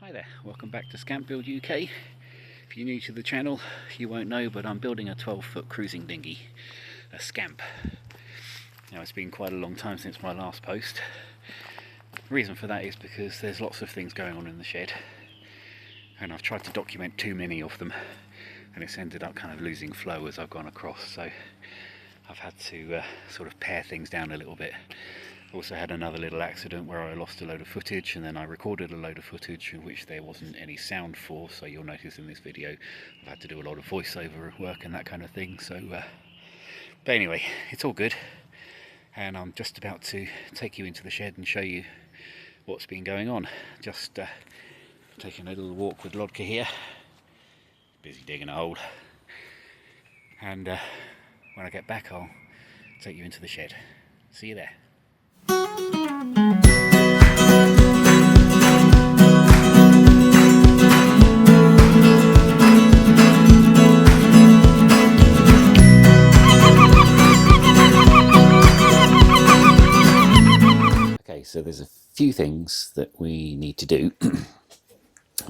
Hi there, welcome back to Scamp Build UK. If you're new to the channel, you won't know, but I'm building a 12-foot cruising dinghy, a Scamp. Now, it's been quite a long time since my last post. The reason for that is because there's lots of things going on in the shed, and I've tried to document too many of them, and it's ended up kind of losing flow as I've gone across, so I've had to sort of pare things down a little bit. Also had another little accident where I lost a load of footage, and then I recorded a load of footage in which there wasn't any sound for, so you'll notice in this video I've had to do a lot of voiceover work and that kind of thing. So but anyway, it's all good, and I'm just about to take you into the shed and show you what's been going on. Just taking a little walk with Lodka here, busy digging a hole, and when I get back I'll take you into the shed. See you there. Okay, so there's a few things that we need to do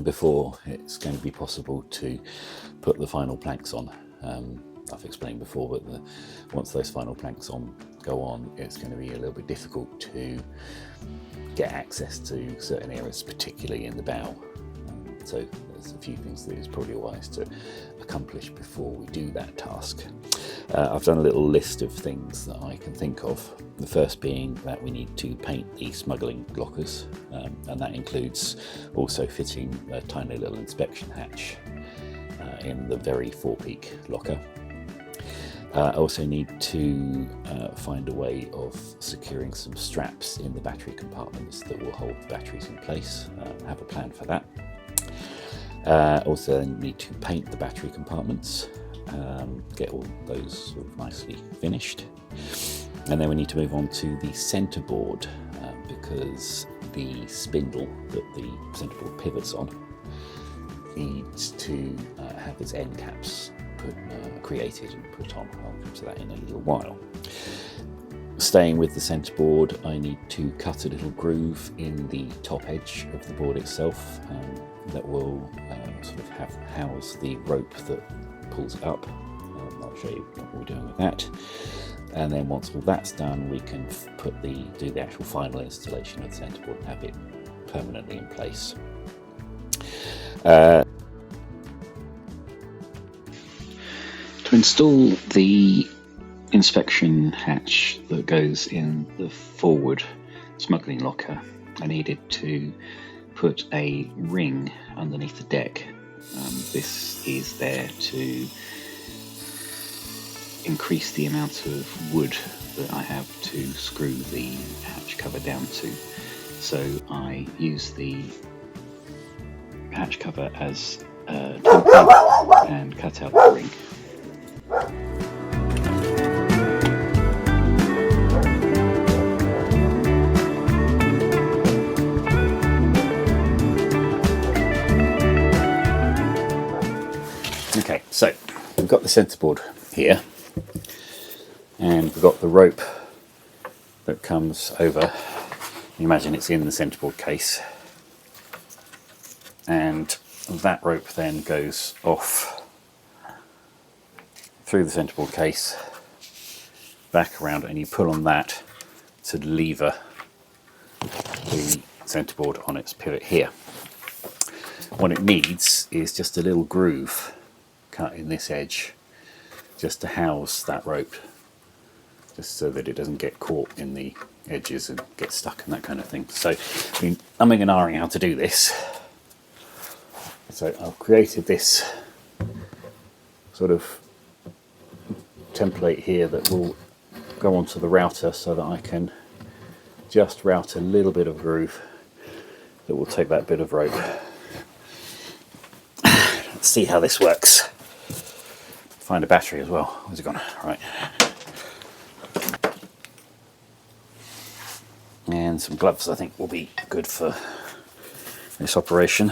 before it's going to be possible to put the final planks on. I've explained before, but once those final planks go on, it's going to be a little bit difficult to get access to certain areas, particularly in the bow. So there's a few things that it's probably wise to accomplish before we do that task. I've done a little list of things that I can think of. The first being that we need to paint the smuggling lockers, and that includes also fitting a tiny little inspection hatch in the very forepeak locker. I also need to find a way of securing some straps in the battery compartments that will hold the batteries in place. Have a plan for that. Also need to paint the battery compartments, get all those sort of nicely finished. And then we need to move on to the centerboard, because the spindle that the centerboard pivots on needs to have its end caps created and put on. I'll come to that in a little while. Staying with the centerboard, I need to cut a little groove in the top edge of the board itself that will sort of house the rope that pulls it up. I'll show you what we're doing with that. And then once all that's done, we can do the actual final installation of the centerboard and have it permanently in place. To install the inspection hatch that goes in the forward smuggling locker, I needed to put a ring underneath the deck. This is there to increase the amount of wood that I have to screw the hatch cover down to. So I use the hatch cover as a template and cut out the ring. Okay, so we've got the centerboard here, and we've got the rope that comes over. You imagine it's in the centerboard case, and that rope then goes off through the centerboard case, back around, and you pull on that to lever the centerboard on its pivot here. What it needs is just a little groove cut in this edge, just to house that rope, just so that it doesn't get caught in the edges and get stuck and that kind of thing. So I've been umming and ahhing how to do this. So I've created this sort of template here that will go onto the router, so that I can just route a little bit of groove that will take that bit of rope. Let's see how this works. Find a battery as well. Where's it gone? Right. And some gloves, I think, will be good for this operation.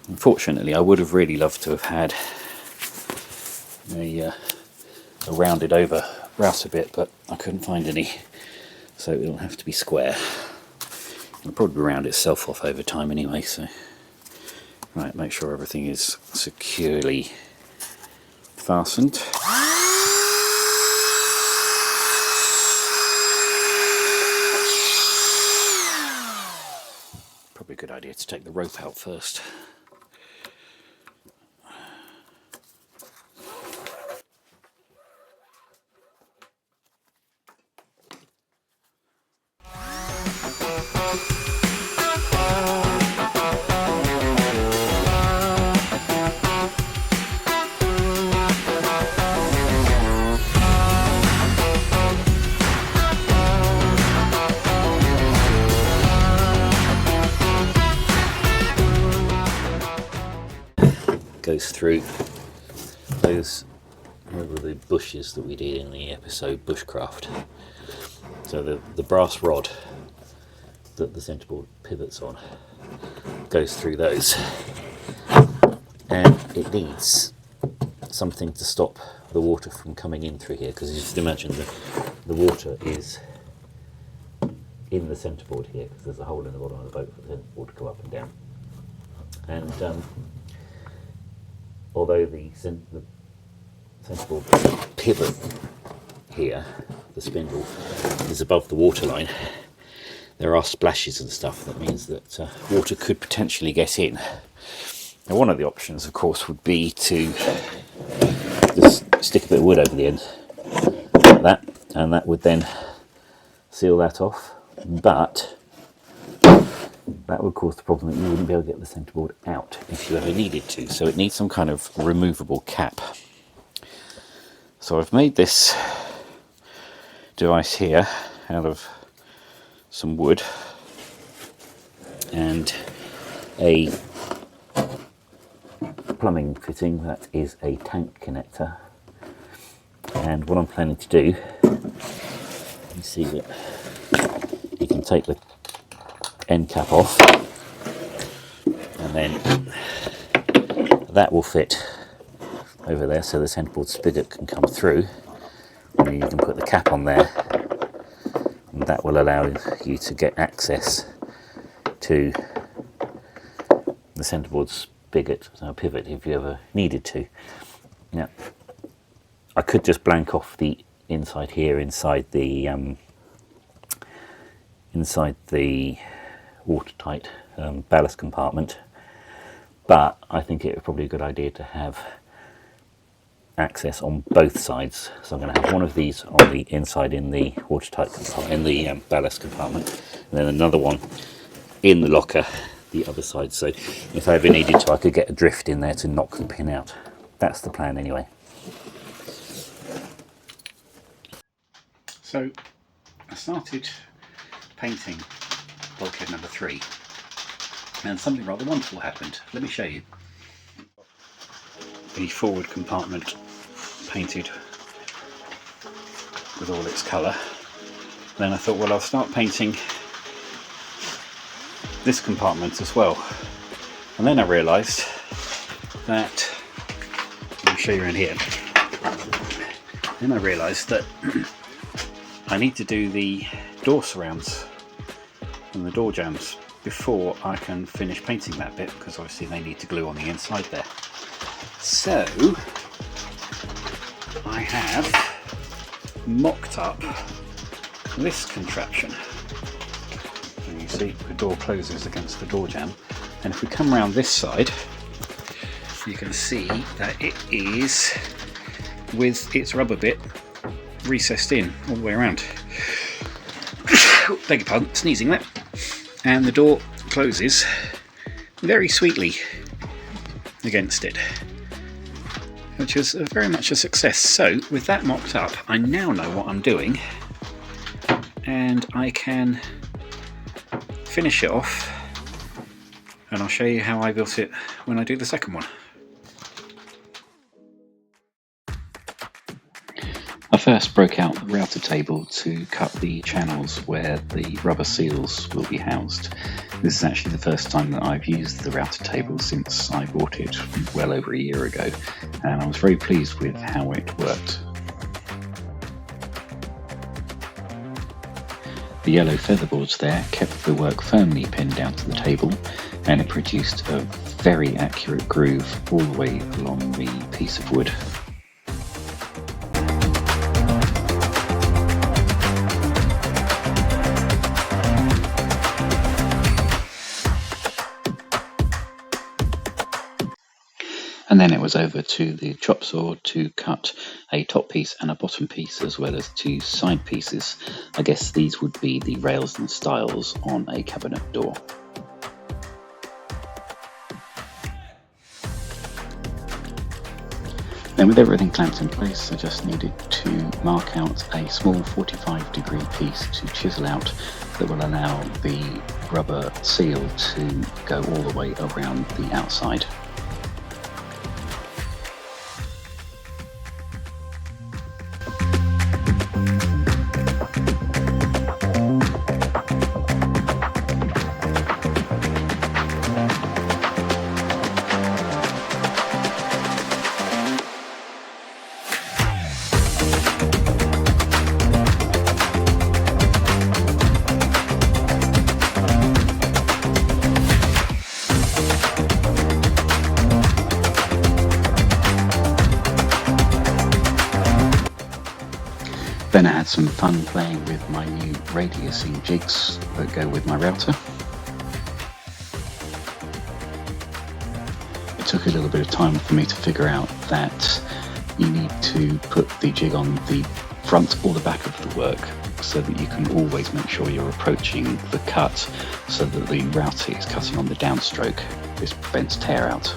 Unfortunately, I would have really loved to have had a rounded over router bit, but I couldn't find any. so it'll have to be square. It'll probably round itself off over time anyway, so right, make sure everything is securely fastened. Probably a good idea to take the rope out first. Goes through those the bushes that we did in the episode Bushcraft. So the brass rod that the centreboard pivots on goes through those, and it needs something to stop the water from coming in through here, because you can imagine the water is in the centreboard here, because there's a hole in the bottom of the boat for the water to go up and down. And although the centreboard pivot here, the spindle, is above the waterline, there are splashes and stuff. That means that water could potentially get in. Now, one of the options, of course, would be to just stick a bit of wood over the end, like that, and that would then seal that off. But that would cause the problem that you wouldn't be able to get the centreboard out if you ever needed to. So it needs some kind of removable cap. So I've made this device here out of some wood and a plumbing fitting that is a tank connector. And what I'm planning to do, you see that you can take the end cap off, and then that will fit over there, so the centreboard spigot can come through, and then you can put the cap on there, and that will allow you to get access to the centreboard spigot pivot if you ever needed to. Now, I could just blank off the inside here, inside the watertight ballast compartment, but I think it would probably be a good idea to have access on both sides. So I'm going to have one of these on the inside in the watertight compartment, in the ballast compartment, and then another one in the locker the other side, so if I ever needed to I could get a drift in there to knock the pin out. That's the plan anyway. So I started painting bulkhead number 3, and something rather wonderful happened. Let me show you. The forward compartment painted with all its colour. Then I thought, well, I'll start painting this compartment as well. And then I realised that, let me show you around here. Then I realised that I need to do the door surrounds and the door jambs before I can finish painting that bit, because obviously they need to glue on the inside there. So I have mocked up this contraption, and you see the door closes against the door jamb, and if we come around this side you can see that it is with its rubber bit recessed in all the way around. Beg your pardon, sneezing there. And the door closes very sweetly against it, which is very much a success. So with that mocked up, I now know what I'm doing, and I can finish it off, and I'll show you how I built it when I do the second one. I first broke out the router table to cut the channels where the rubber seals will be housed. This is actually the first time that I've used the router table since I bought it well over a year ago, and I was very pleased with how it worked. The yellow featherboards there kept the work firmly pinned down to the table, and it produced a very accurate groove all the way along the piece of wood. And then it was over to the chop saw to cut a top piece and a bottom piece, as well as 2 side pieces. I guess these would be the rails and stiles on a cabinet door. Then with everything clamped in place, I just needed to mark out a small 45-degree piece to chisel out that will allow the rubber seal to go all the way around the outside. Then I had some fun playing with my new radiusing jigs that go with my router. It took a little bit of time for me to figure out that you need to put the jig on the front or the back of the work so that you can always make sure you're approaching the cut so that the router is cutting on the downstroke. This prevents tear out.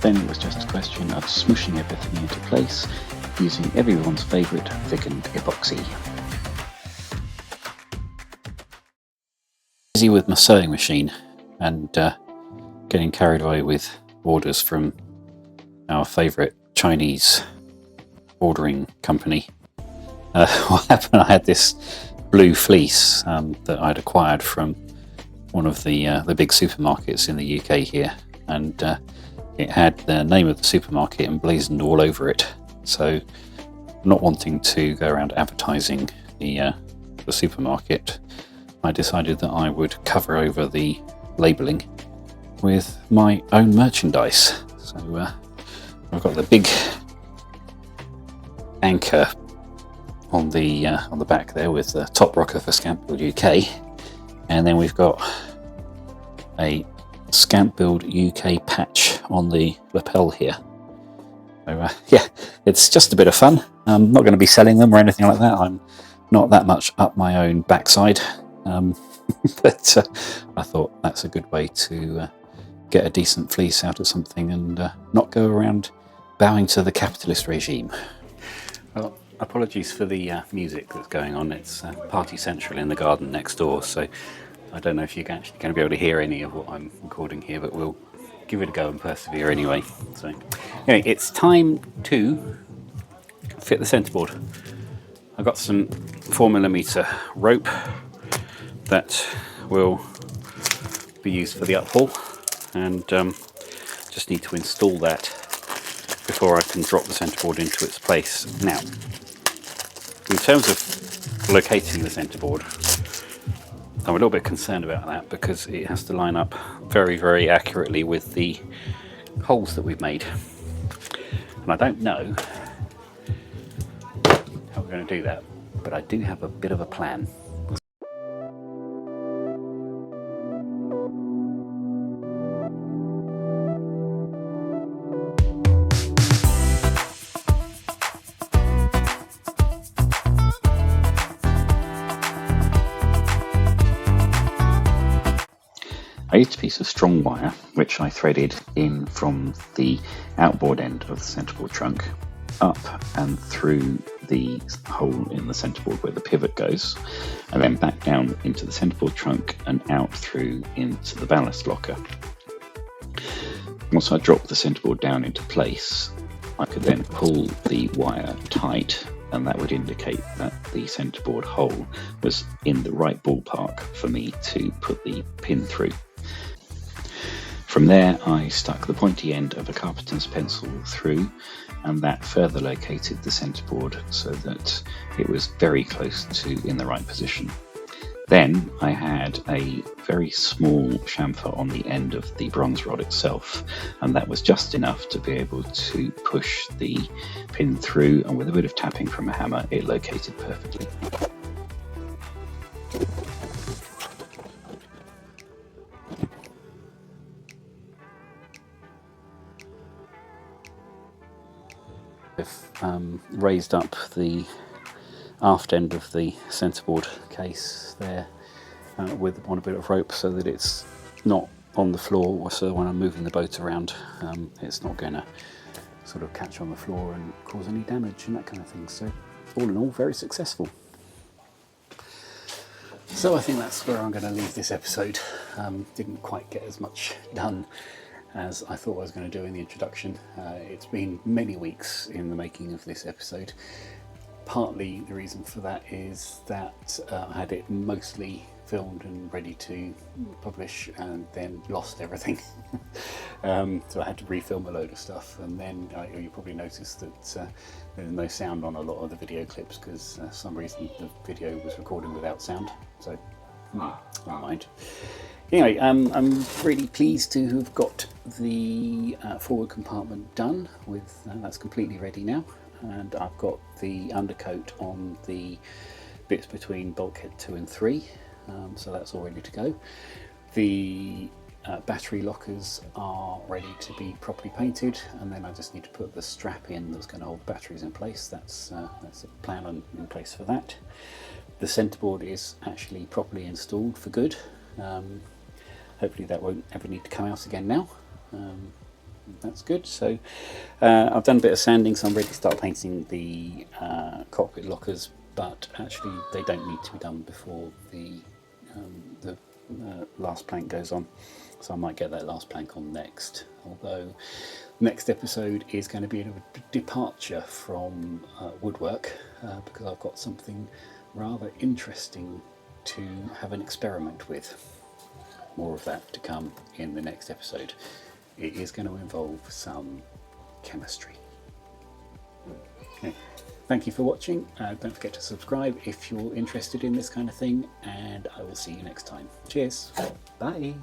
Then it was just a question of smooshing everything into place using everyone's favourite thickened epoxy. Busy with my sewing machine and getting carried away with orders from our favourite Chinese ordering company. What happened? I had this blue fleece that I'd acquired from one of the big supermarkets in the UK here, and it had the name of the supermarket emblazoned all over it. So, not wanting to go around advertising the supermarket, I decided that I would cover over the labelling with my own merchandise. So I've got the big anchor on the back there with the top rocker for Scamp Build UK, and then we've got a Scamp Build UK patch on the lapel here. So yeah, it's just a bit of fun. I'm not going to be selling them or anything like that. I'm not that much up my own backside, but I thought that's a good way to get a decent fleece out of something and not go around bowing to the capitalist regime. Well, apologies for the music that's going on. It's Party Central in the garden next door, so I don't know if you're actually going to be able to hear any of what I'm recording here, but we'll give it a go and persevere anyway. So anyway, it's time to fit the centereboard. I've got some 4mm rope that will be used for the uphaul, and just need to install that before I can drop the centerboard into its place. Now, in terms of locating the centerboard, I'm a little bit concerned about that because it has to line up very, very accurately with the holes that we've made. And I don't know how we're going to do that, but I do have a bit of a plan. I used a piece of strong wire which I threaded in from the outboard end of the centerboard trunk up and through the hole in the centerboard where the pivot goes, and then back down into the centerboard trunk and out through into the ballast locker. Once I dropped the centerboard down into place, I could then pull the wire tight, and that would indicate that the centerboard hole was in the right ballpark for me to put the pin through. From there, I stuck the pointy end of a carpenter's pencil through, and that further located the centereboard so that it was very close to in the right position. Then I had a very small chamfer on the end of the bronze rod itself, and that was just enough to be able to push the pin through, and with a bit of tapping from a hammer, it located perfectly. I've raised up the aft end of the centereboard case there on a bit of rope so that it's not on the floor, so when I'm moving the boat around it's not going to sort of catch on the floor and cause any damage and that kind of thing. So all in all, very successful. So I think that's where I'm going to leave this episode. Didn't quite get as much done as I thought I was going to do in the introduction. It's been many weeks in the making of this episode. Partly the reason for that is that I had it mostly filmed and ready to publish and then lost everything. So I had to refilm a load of stuff, and then you probably noticed that there's no sound on a lot of the video clips because for some reason the video was recorded without sound, so never mind. Anyway, I'm really pleased to have got the forward compartment done with that's completely ready now, and I've got the undercoat on the bits between bulkhead 2 and 3, so that's all ready to go. The battery lockers are ready to be properly painted, and then I just need to put the strap in that's going to hold the batteries in place. That's a plan in place for that. The centereboard is actually properly installed for good. Hopefully that won't ever need to come out again now. That's good. So I've done a bit of sanding, so I'm ready to start painting the cockpit lockers, but actually they don't need to be done before the last plank goes on, so I might get that last plank on next, although next episode is going to be a departure from woodwork because I've got something rather interesting to have an experiment with. More of that to come in the next episode. It is going to involve some chemistry. Okay. Thank you for watching. Don't forget to subscribe if you're interested in this kind of thing, and I will see you next time. Cheers. Bye.